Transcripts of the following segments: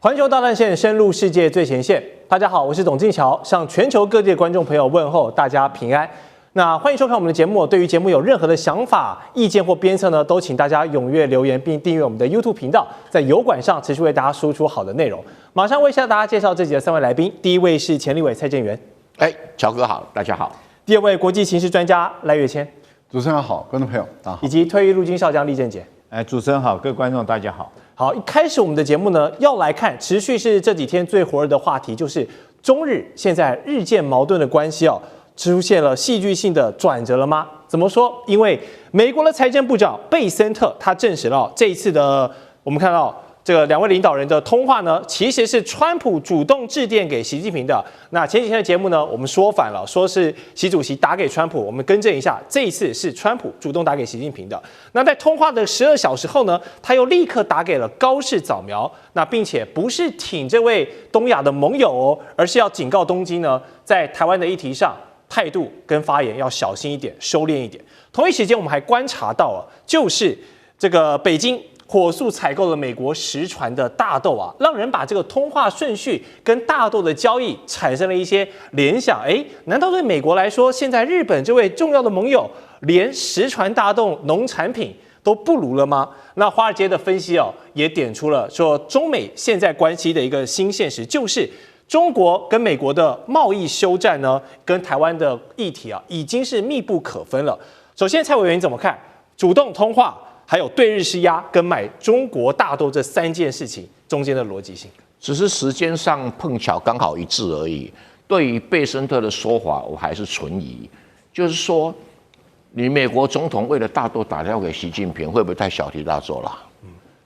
环球大战线深入世界最前线。大家好，我是董进桥，向全球各地的观众朋友问候大家平安。那欢迎收看我们的节目。对于节目有任何的想法、意见或鞭策呢，都请大家踊跃留言，并订阅我们的 YouTube 频道，在油管上持续为大家输出好的内容。马上为大家介绍这集的3位来宾。第一位是前立委蔡正元，乔哥好，大家好。第二位国际情势专家赖岳谦，主持人好，观众朋友大家好。以及退役陆军少将厉正杰。主持人好，各位观众大家好。好，一开始我们的节目呢，要来看持续是这几天最火热的话题，就是中日现在日渐矛盾的关系出现了戏剧性的转折了吗？怎么说？因为美国的财政部长贝森特他证实了这一次的，我们看到这个2位领导人的通话呢，其实是川普主动致电给习近平的。那前几天的节目呢，我们说反了，说是习主席打给川普，我们更正一下，这一次是川普主动打给习近平的。那在通话的12小时后呢，他又立刻打给了高市早苗，那并且不是挺这位东亚的盟友而是要警告东京呢，在台湾的议题上态度跟发言要小心一点，收敛一点。同一时间，我们还观察到就是这个北京火速采购了美国10船的大豆让人把这个通话顺序跟大豆的交易产生了一些联想。难道对美国来说，现在日本这位重要的盟友连10船大豆农产品都不如了吗？那华尔街的分析也点出了说，中美现在关系的一个新现实，就是中国跟美国的贸易休战呢，跟台湾的议题已经是密不可分了。首先，蔡委员你怎么看主动通话，还有对日施压跟买中国大豆这3件事情中间的逻辑性？只是时间上碰巧刚好一致而已。对于贝森特的说法，我还是存疑，就是说，你美国总统为了大豆打电话给习近平，会不会太小题大做了？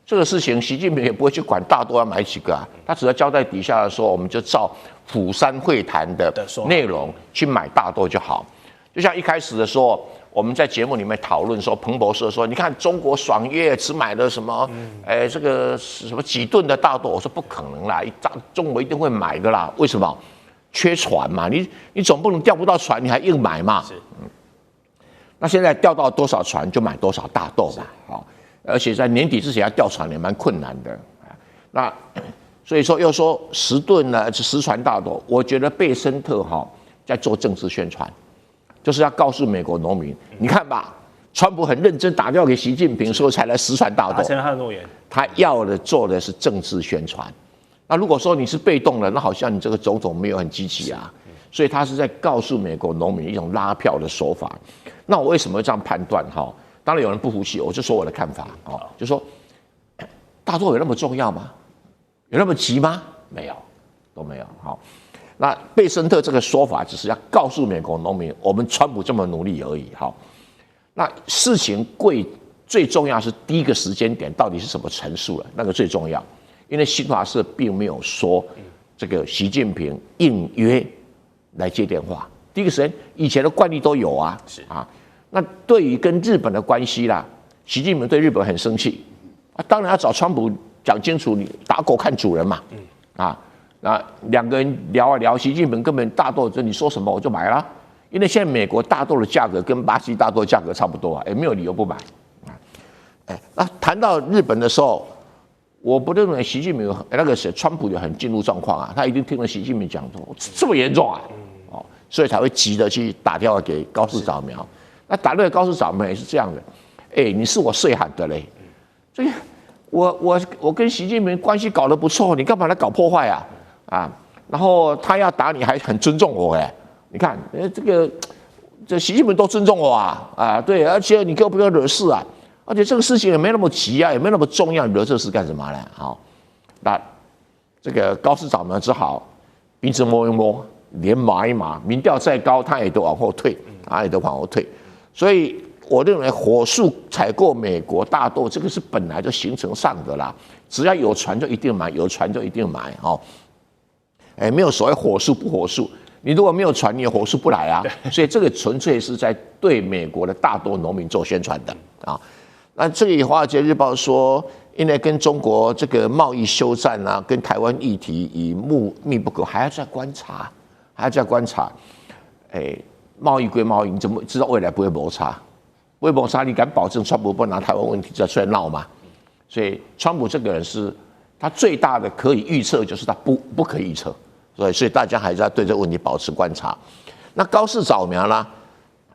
这个事情，习近平也不会去管大豆要买几个他只要交代底下的说，我们就照釜山会谈的内容去买大豆就好。就像一开始的时候，我们在节目里面讨论说，彭博社说，你看中国爽约只买了什么，这个什么几吨的大豆，我说不可能啦，中国一定会买的啦。为什么？缺船嘛，你总不能调不到船，你还硬买嘛？那现在调到多少船就买多少大豆嘛，而且在年底之前要调船也蛮困难的。那所以说又说10吨呢，10船大豆，我觉得贝森特在做政治宣传。就是要告诉美国农民，你看吧，川普很认真打电话给习近平，所以才来10船大豆，达成了他的诺言。他要的做的是政治宣传。那如果说你是被动的，那好像你这个总统没有很积极啊。所以他是在告诉美国农民一种拉票的手法。那我为什么会这样判断？当然有人不服气，我就说我的看法就说大豆有那么重要吗？有那么急吗？没有，都没有。那贝森特这个说法只是要告诉美国农民，我们川普这么努力而已。那事情最重要是第一个时间点到底是什么陈述了，那个最重要。因为新华社并没有说这个习近平应约来接电话。第一个时间，以前的惯例都有那对于跟日本的关系啦，习近平对日本很生气当然要找川普讲清楚，你打狗看主人嘛。那2个人聊啊聊，习近平根本大豆，你说什么我就买了，因为现在美国大豆的价格跟巴西大豆价格差不多也没有理由不买。那谈到日本的时候，我不认为习近平那个川普有很进入状况他一定听了习近平讲说这么严重所以才会急着去打电话给高市早苗。那打电话给高市早苗也是这样的，你是我睡喊的嘞，所以我跟习近平关系搞得不错，你干嘛来搞破坏然后他要打你还很尊重我你看这习近平都尊重我对，而且你给我不要惹事而且这个事情也没那么急也没那么重要，你惹这事干什么呢？那这个高市早苗只好鼻子摸一摸，脸码一码，民调再高他也都往后退，所以我认为火速采购美国大豆，这个是本来就形成上的啦，只要有船就一定买，有船就一定买没有所谓火速不火速，你如果没有船，你也火速不来所以这个纯粹是在对美国的大多农民做宣传的那这里《华尔街日报》说，因为跟中国这个贸易休战跟台湾议题以密不可，还要再观察，贸易归贸易，你怎么知道未来不会摩擦？不会摩擦，你敢保证川普不拿台湾问题再出来闹吗？所以川普这个人是它最大的可以预测就是它不可以预测，所以大家还是要对这个问题保持观察。那高市早苗呢？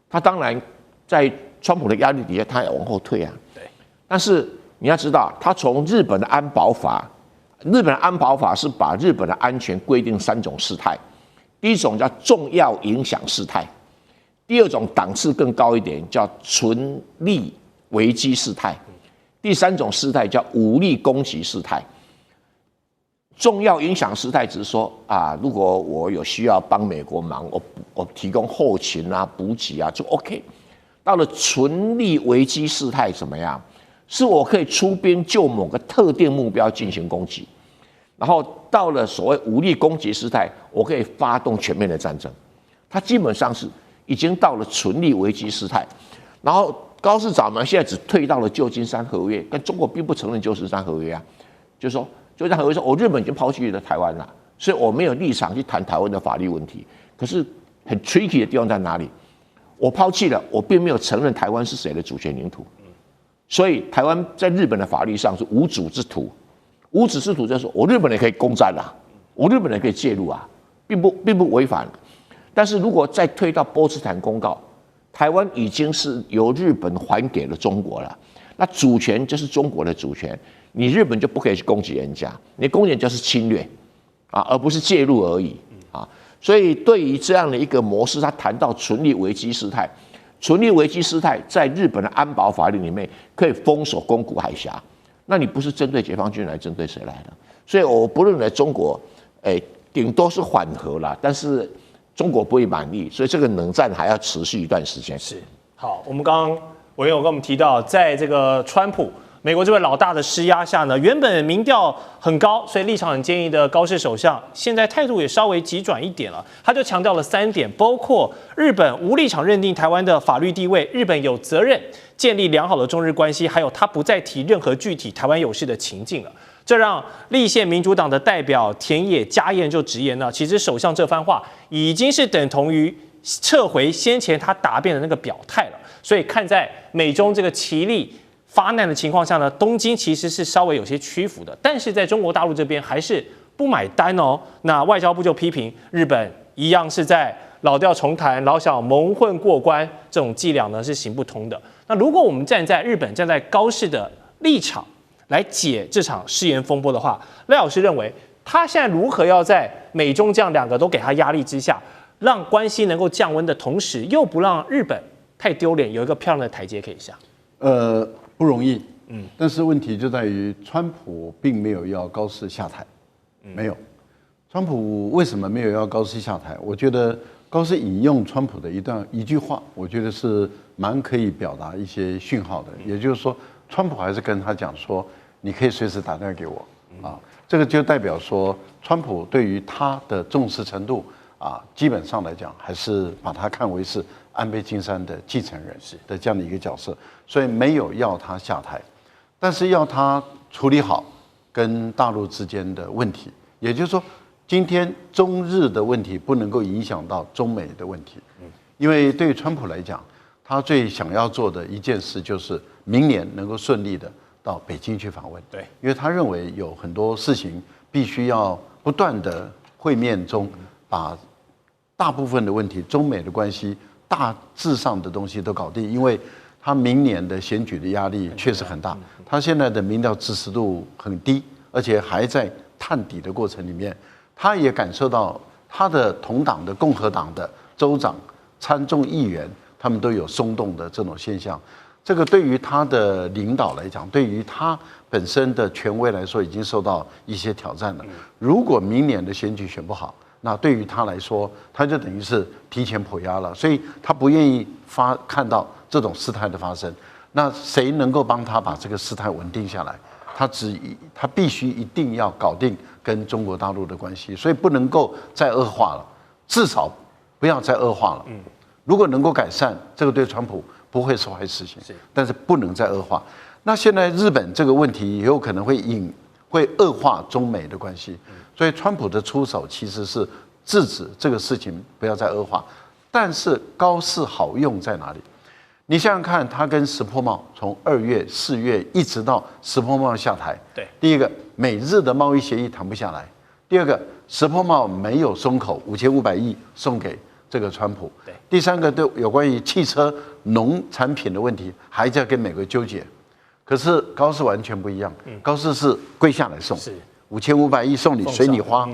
他当然在川普的压力底下，他也往后退啊。对。但是你要知道，他从日本的安保法，日本的安保法是把日本的安全规定3种事态，第一种叫重要影响事态，第二种档次更高一点叫存立危机事态，第3种事态叫武力攻击事态。重要影响事态只是说啊，如果我有需要帮美国忙，我提供后勤啊、补给啊，就 OK。到了存立危机事态怎么样？是我可以出兵就某个特定目标进行攻击，然后到了所谓武力攻击事态，我可以发动全面的战争。它基本上是已经到了存立危机事态。然后高市早苗现在只退到了旧金山合约，但中国并不承认旧金山合约啊，就是说。就像合约说，日本已经抛弃了台湾了，所以我没有立场去谈台湾的法律问题。可是很 tricky 的地方在哪里？我抛弃了，我并没有承认台湾是谁的主权领土，所以台湾在日本的法律上是无主之土。无主之土就是说我日本人可以攻占啊，我日本人可以介入啊，并不违反。但是如果再推到波茨坦公告，台湾已经是由日本还给了中国了，那主权就是中国的主权。你日本就不可以去攻击人家，你攻击就是侵略啊，而不是介入而已啊。所以对于这样的一个模式，他谈到存立危机事态，存立危机事态在日本的安保法律里面可以封锁宫古海峡，那你不是针对解放军来，针对谁来的？所以我不认为中国，顶多是缓和啦，但是中国不会满意，所以这个冷战还要持续一段时间。是好，我们刚刚委员有跟我们提到，在这个川普。美国这位老大的施压下呢，原本民调很高，所以立场很坚毅的高市首相，现在态度也稍微急转一点了。他就强调了3点，包括日本无立场认定台湾的法律地位，日本有责任建立良好的中日关系，还有他不再提任何具体台湾有事的情境了。这让立宪民主党的代表田野家彦就直言呢，其实首相这番话已经是等同于撤回先前他答辩的那个表态了。所以看在美中这个其利发难的情况下呢，东京其实是稍微有些屈服的，但是在中国大陆这边还是不买单哦。那外交部就批评日本一样是在老调重弹、老小蒙混过关，这种伎俩呢是行不通的。那如果我们站在日本、站在高市的立场来解这场誓言风波的话，赖老师认为他现在如何要在美中这样2个都给他压力之下，让关系能够降温的同时，又不让日本太丢脸，有一个漂亮的台阶可以下？不容易，但是问题就在于川普并没有要高市下台，没有。川普为什么没有要高市下台？我觉得高市引用川普的一句话，我觉得是蛮可以表达一些讯号的。也就是说，川普还是跟他讲说，你可以随时打电话给我啊。这个就代表说，川普对于他的重视程度啊，基本上来讲，还是把他看为是安倍晋三的继承人的这样的一个角色。所以没有要他下台，但是要他处理好跟大陆之间的问题，也就是说，今天中日的问题不能够影响到中美的问题，因为对于川普来讲，他最想要做的一件事就是明年能够顺利的到北京去访问，对，因为他认为有很多事情必须要不断的会面中把大部分的问题，中美的关系大致上的东西都搞定，因为他明年的选举的压力确实很大，他现在的民调支持度很低，而且还在探底的过程里面，他也感受到他的同党的共和党的州长、参众议员，他们都有松动的这种现象。这个对于他的领导来讲，对于他本身的权威来说，已经受到一些挑战了。如果明年的选举选不好，那对于他来说，他就等于是提前破压了，所以他不愿意看到这种事态的发生。那谁能够帮他把这个事态稳定下来？他必须一定要搞定跟中国大陆的关系，所以不能够再恶化了，至少不要再恶化了。如果能够改善，这个对川普不会是坏事情，但是不能再恶化。那现在日本这个问题也有可能会恶化中美的关系，所以川普的出手其实是制止这个事情不要再恶化。但是高市好用在哪里？你想想看，他跟石破茂从2月、4月一直到石破茂下台，对，第一个美日的贸易协议谈不下来，第二个石破茂没有松口5500亿送给这个川普，对，第三个对有关于汽车、农产品的问题还在跟美国纠结，可是高市完全不一样，高市是跪下来送，是5500亿送你随你花，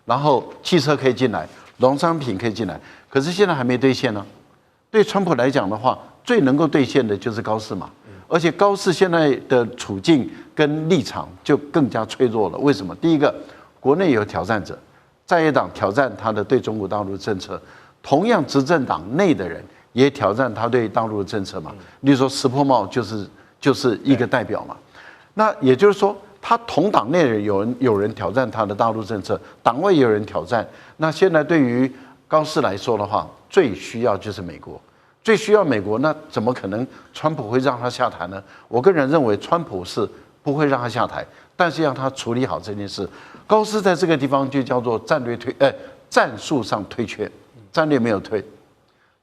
然后汽车可以进来，农商品可以进来，可是现在还没兑现呢。对川普来讲的话，最能够兑现的就是高市嘛，而且高市现在的处境跟立场就更加脆弱了。为什么？第一个，国内有挑战者，在野党挑战他的对中国大陆政策，同样执政党内的人也挑战他对大陆的政策嘛。例如说石破茂就是一个代表嘛。那也就是说，他同党内的有人挑战他的大陆政策，党外也有人挑战。那现在对于高市来说的话，最需要就是美国，最需要美国，那怎么可能川普会让他下台呢？我个人认为川普是不会让他下台，但是要他处理好这件事。高市在这个地方就叫做战术上退却，战略没有退。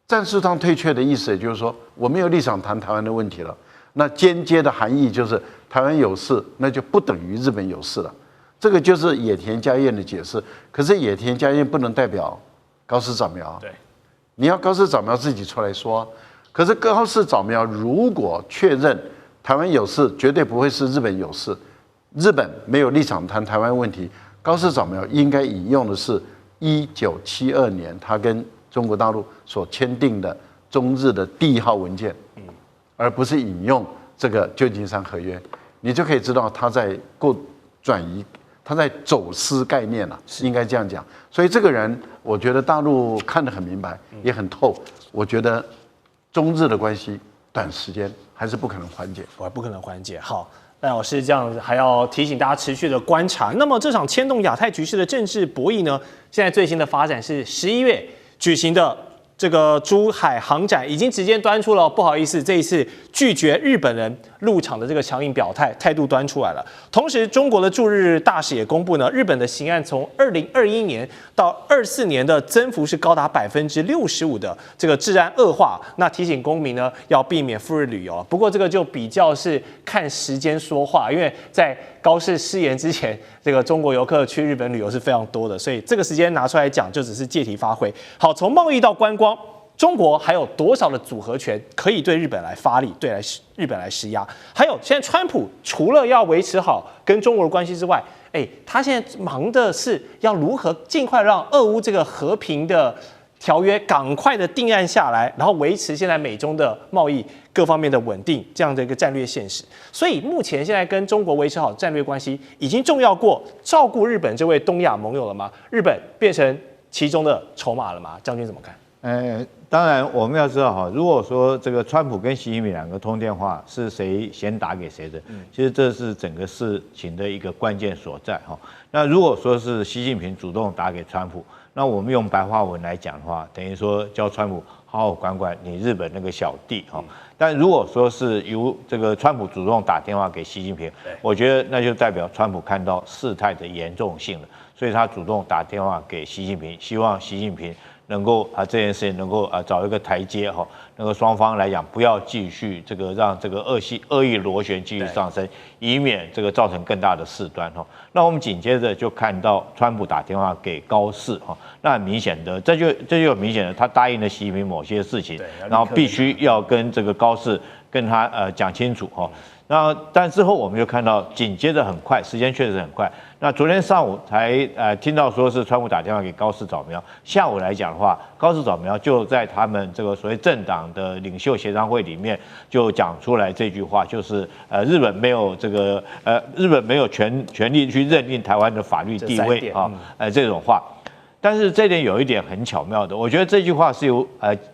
战术上退却的意思，也就是说我没有立场谈台湾的问题了。那间接的含义就是台湾有事，那就不等于日本有事了。这个就是野田佳彦的解释。可是野田佳彦不能代表高市早苗，对，你要高市早苗自己出来说。可是高市早苗如果确认台湾有事，绝对不会是日本有事。日本没有立场谈台湾问题，高市早苗应该引用的是1972年他跟中国大陆所签订的中日的第1号文件，而不是引用这个旧金山合约。你就可以知道他在转移，他在走私概念了，应该这样讲。所以这个人，我觉得大陆看得很明白，也很透。我觉得中日的关系短时间还是不可能缓解，我还不可能缓解。好，赖老师这样还要提醒大家持续的观察。那么这场牵动亚太局势的政治博弈呢，现在最新的发展是11月举行的这个珠海航展已经直接端出了，不好意思，这一次拒绝日本人入场的这个强硬态度端出来了。同时，中国的驻日大使也公布呢，日本的刑案从2021年到24年的增幅是高达65%的这个治安恶化。那提醒公民呢要避免赴日旅游。不过这个就比较是看时间说话，因为在高市失言之前，这个中国游客去日本旅游是非常多的，所以这个时间拿出来讲就只是借题发挥。好，从贸易到观光，中国还有多少的组合拳可以对日本来发力，对日本来施压？还有，现在川普除了要维持好跟中国的关系之外，他现在忙的是要如何尽快让俄乌这个和平的条约赶快的定案下来，然后维持现在美中的贸易各方面的稳定，这样的一个战略现实。所以目前现在跟中国维持好战略关系，已经重要过照顾日本这位东亚盟友了吗？日本变成其中的筹码了吗？将军怎么看？当然我们要知道哈，如果说这个川普跟习近平两个通电话是谁先打给谁的，其实这是整个事情的一个关键所在哈。那如果说是习近平主动打给川普，那我们用白话文来讲的话，等于说叫川普好好管管你日本那个小弟哈。但如果说是由这个川普主动打电话给习近平，我觉得那就代表川普看到事态的严重性了，所以他主动打电话给习近平，希望习近平能够这件事情能够找一个台阶哈，那个双方来讲不要继续这个让这个恶意螺旋继续上升，以免这个造成更大的事端哈。那我们紧接着就看到川普打电话给高市哈，那很明显的这就很明显的他答应了习近平某些事情，然后必须要跟这个高市跟他讲清楚哈。但之后我们就看到紧接着很快，时间确实很快。那昨天上午才听到说是川普打电话给高市早苗，下午来讲的话，高市早苗就在他们这个所谓政党的领袖协商会里面就讲出来这句话，就是日本没有权利去认定台湾的法律地位啊，这种话。但是这点有一点很巧妙的，我觉得这句话是由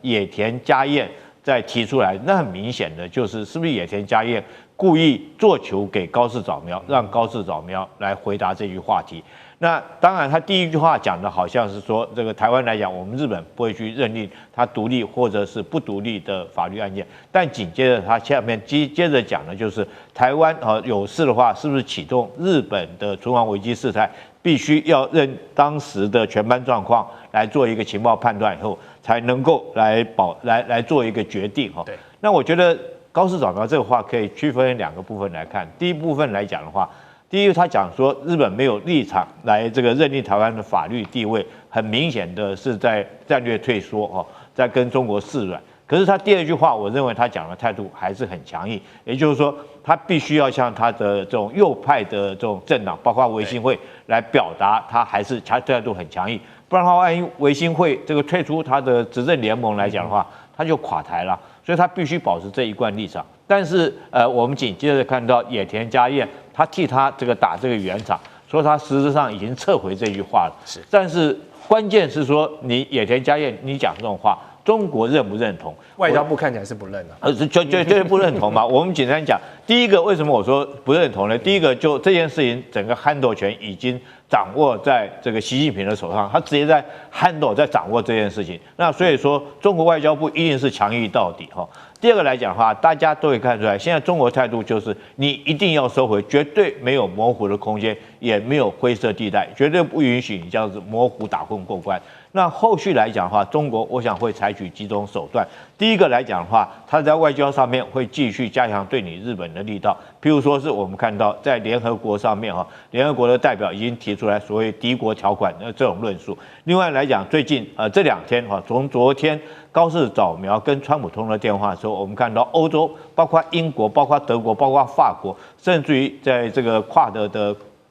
野田佳彦在提出来，那很明显的就是是不是野田佳彦故意做球给高市早苗，让高市早苗来回答这句话题。那当然，他第一句话讲的好像是说，这个台湾来讲，我们日本不会去认定它独立或者是不独立的法律案件。但紧接着他下面接着讲的就是台湾有事的话，是不是启动日本的存亡危机事态，必须要认当时的全班状况来做一个情报判断以后，才能够来做一个决定哈。那我觉得高市早苗这个话可以区分2个部分来看。第一部分来讲的话，第一，他讲说日本没有立场来这个认定台湾的法律地位，很明显的是在战略退缩在跟中国示软。可是他第2句话，我认为他讲的态度还是很强硬，也就是说，他必须要向他的这种右派的这种政党，包括维新会来表达他还是态度很强硬，不然的话，万一维新会这个退出他的执政联盟来讲的话，他就垮台了，所以他必须保持这一贯立场。但是我们紧接着看到野田佳彦，他替他这个打这个圆场，说他实质上已经撤回这句话了。但是关键是说，你野田佳彦你讲这种话，中国认不认同？外交部看起来是不认的，绝对不认同嘛。我们简单讲，第一个为什么我说不认同呢？第一个就这件事情整个handle权已经掌握在这个习近平的手上，他直接在handle在掌握这件事情。那所以说，中国外交部一定是强硬到底哈。第二个来讲的话，大家都会看出来，现在中国态度就是你一定要收回，绝对没有模糊的空间，也没有灰色地带，绝对不允许你这样子模糊打混过关。那后续来讲的话，中国我想会采取几种手段。第一个来讲的话，它在外交上面会继续加强对你日本的力道，譬如说是我们看到在联合国上面联合国的代表已经提出来所谓敌国条款的这种论述。另外来讲，最近这2天从昨天高市早苗跟川普通了电话的时候，我们看到欧洲，包括英国、包括德国、包括法国，甚至于在这个跨的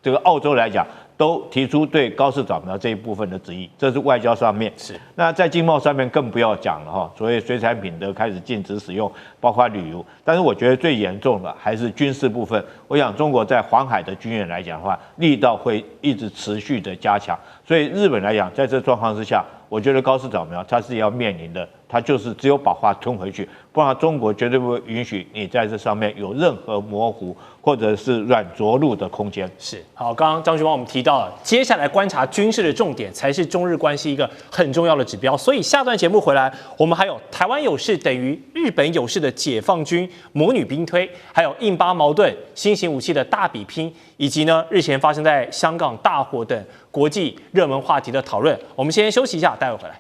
这个澳洲来讲，都提出对高市早苗这一部分的质疑，这是外交上面。那在经贸上面更不要讲了所谓水产品的开始禁止使用，包括旅游。但是我觉得最严重的还是军事部分。我想中国在黄海的军演来讲的话，力道会一直持续的加强。所以日本来讲，在这状况之下，我觉得高市早苗他是要面临的，他就是只有把话吞回去，不然中国绝对不会允许你在这上面有任何模糊或者是软着陆的空间。好，刚刚张军帮我们提到了，接下来观察军事的重点才是中日关系一个很重要的指标。所以下段节目回来，我们还有台湾有事等于日本有事的解放军魔女兵推，还有印巴矛盾、新型武器的大比拼，以及呢日前发生在香港大火等国际热门话题的讨论。我们先休息一下，待会回来。